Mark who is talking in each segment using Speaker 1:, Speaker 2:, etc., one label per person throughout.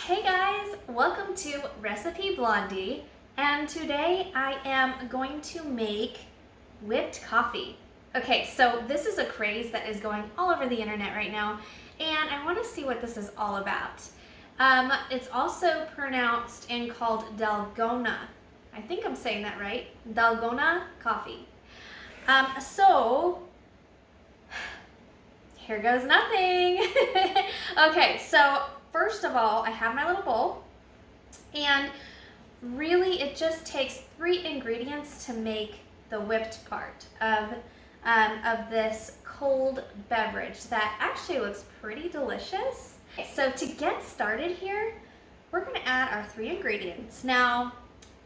Speaker 1: Hey guys, welcome to Recipe Blondie, and today I am going to make whipped coffee. Okay, so this is a craze that is going all over the internet right now, and I want to see what this is all about. It's also pronounced and called Dalgona. I think I'm saying that right. Dalgona coffee. So here goes nothing. Okay, so first of all, I have my little bowl, and really it just takes 3 ingredients to make the whipped part of this cold beverage that actually looks pretty delicious. So to get started here, we're gonna add our 3 ingredients. Now,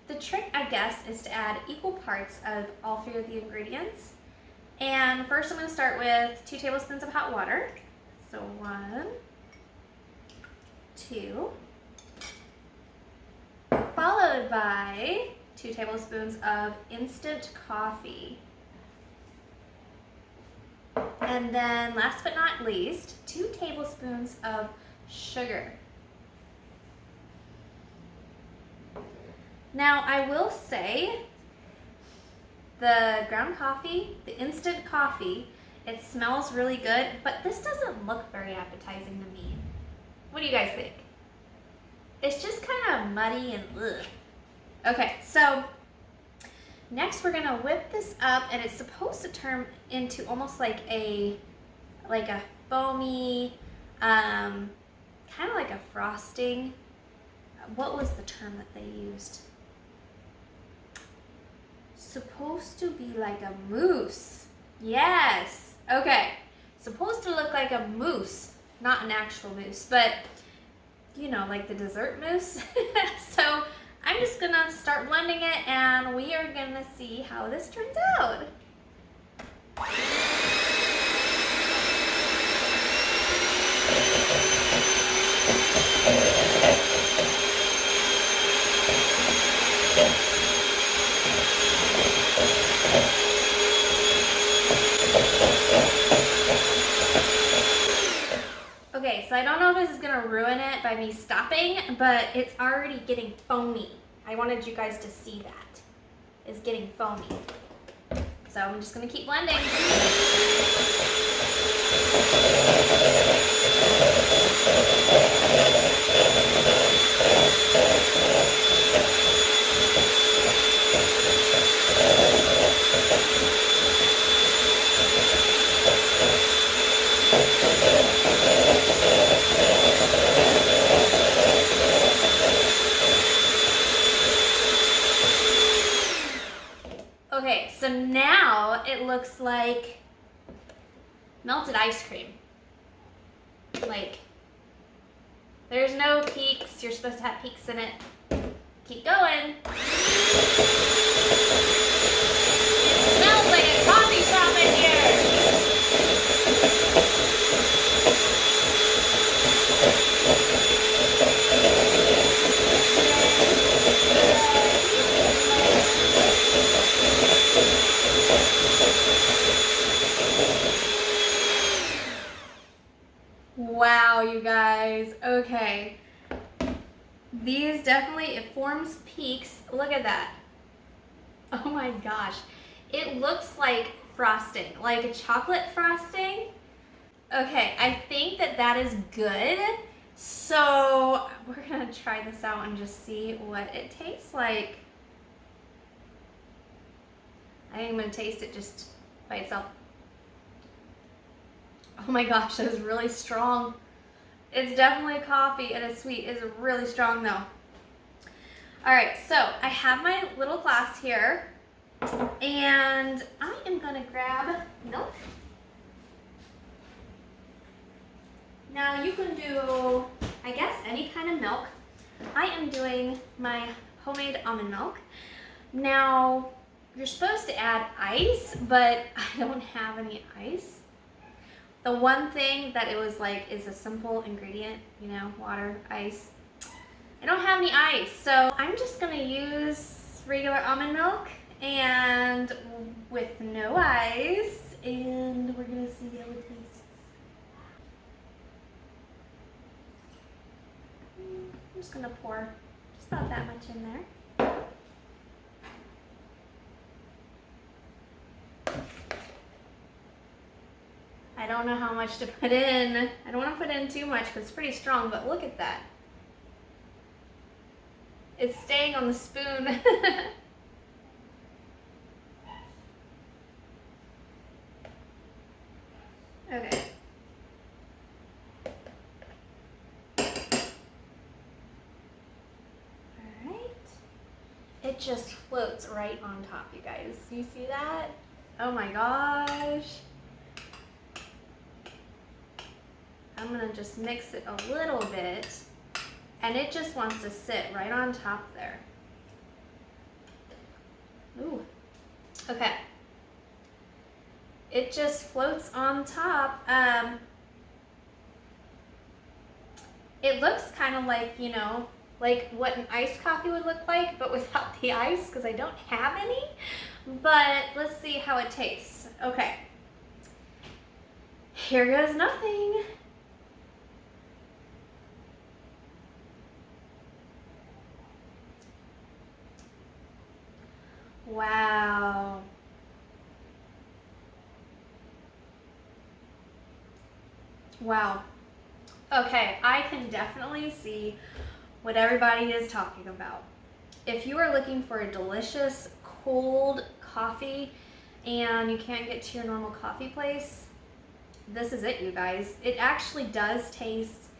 Speaker 1: the trick, I guess, is to add equal parts of all 3 of the ingredients. And first I'm gonna start with 2 tablespoons of hot water. So 1, 2, followed by 2 tablespoons of instant coffee. And then last but not least, 2 tablespoons of sugar. Now I will say, the ground coffee, the instant coffee, it smells really good, but this doesn't look very appetizing to me. What do you guys think? It's just kind of muddy and ugh. Okay, so next we're gonna whip this up, and it's supposed to turn into almost like a foamy, kind of like a frosting. What was the term that they used? Supposed to be like a mousse. Yes. Okay. Supposed to look like a mousse, not an actual mousse, but you know, like the dessert mousse. So I'm just gonna start blending it, and we are gonna see how this turns out. Okay, so I don't know if this is gonna ruin it by me stopping, but it's already getting foamy. I wanted you guys to see that. It's getting foamy. So I'm just gonna keep blending. Okay, so now it looks like melted ice cream. Like, there's no peaks. You're supposed to have peaks in it. Keep going. It smells like a coffee shop in here. Wow, you guys. Okay. These definitely, it forms peaks. Look at that. Oh my gosh. It looks like frosting, like a chocolate frosting. Okay, I think that is good. So we're gonna try this out and just see what it tastes like. I think I'm gonna taste it just by itself. Oh my gosh, that is really strong. It's definitely coffee and it's sweet. It's really strong though. All right, so I have my little glass here, and I am gonna grab milk. Now you can do, I guess, any kind of milk. I am doing my homemade almond milk. Now, you're supposed to add ice, but I don't have any ice. The one thing that it was like is a simple ingredient, you know, water, ice. I don't have any ice, so I'm just gonna use regular almond milk and with no ice, and we're gonna see how it tastes. just gonna pour just about that much in there. I don't know how much to put in. I don't want to put in too much because it's pretty strong, but look at that. It's staying on the spoon. Okay. Alright. It just floats right on top, you guys. You see that? Oh my gosh. I'm gonna just mix it a little bit, and it just wants to sit right on top there. Ooh, okay. It just floats on top. It looks kind of like, you know, like what an iced coffee would look like, but without the ice, because I don't have any. But let's see how it tastes. Okay. Here goes nothing. Wow. Wow. Okay, I can definitely see what everybody is talking about. If you are looking for a delicious cold coffee and you can't get to your normal coffee place, this is it, you guys. It actually does taste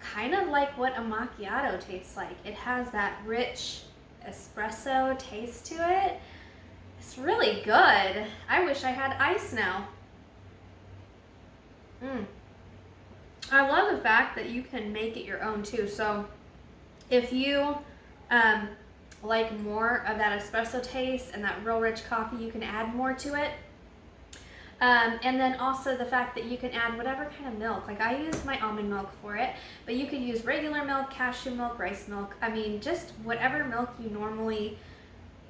Speaker 1: kind of like what a macchiato tastes like. It has that rich espresso taste to it. It's really good. I wish I had ice now. I love the fact that you can make it your own too. So if you like more of that espresso taste and that real rich coffee, you can add more to it. And then also the fact that you can add whatever kind of milk. Like I use my almond milk for it, but you could use regular milk, cashew milk, rice milk. I mean, just whatever milk you normally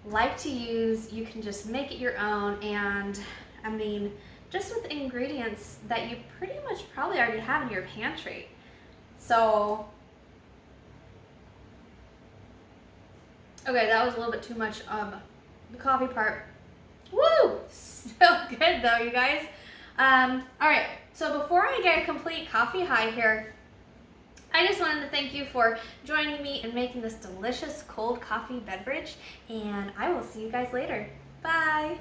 Speaker 1: like to use, you can just make it your own. And I mean, just with ingredients that you pretty much probably already have in your pantry. So, okay, that was a little bit too much the coffee part. Woo! So good though, you guys. All right, so before I get a complete coffee high here, I just wanted to thank you for joining me in making this delicious cold coffee beverage, and I will see you guys later. Bye!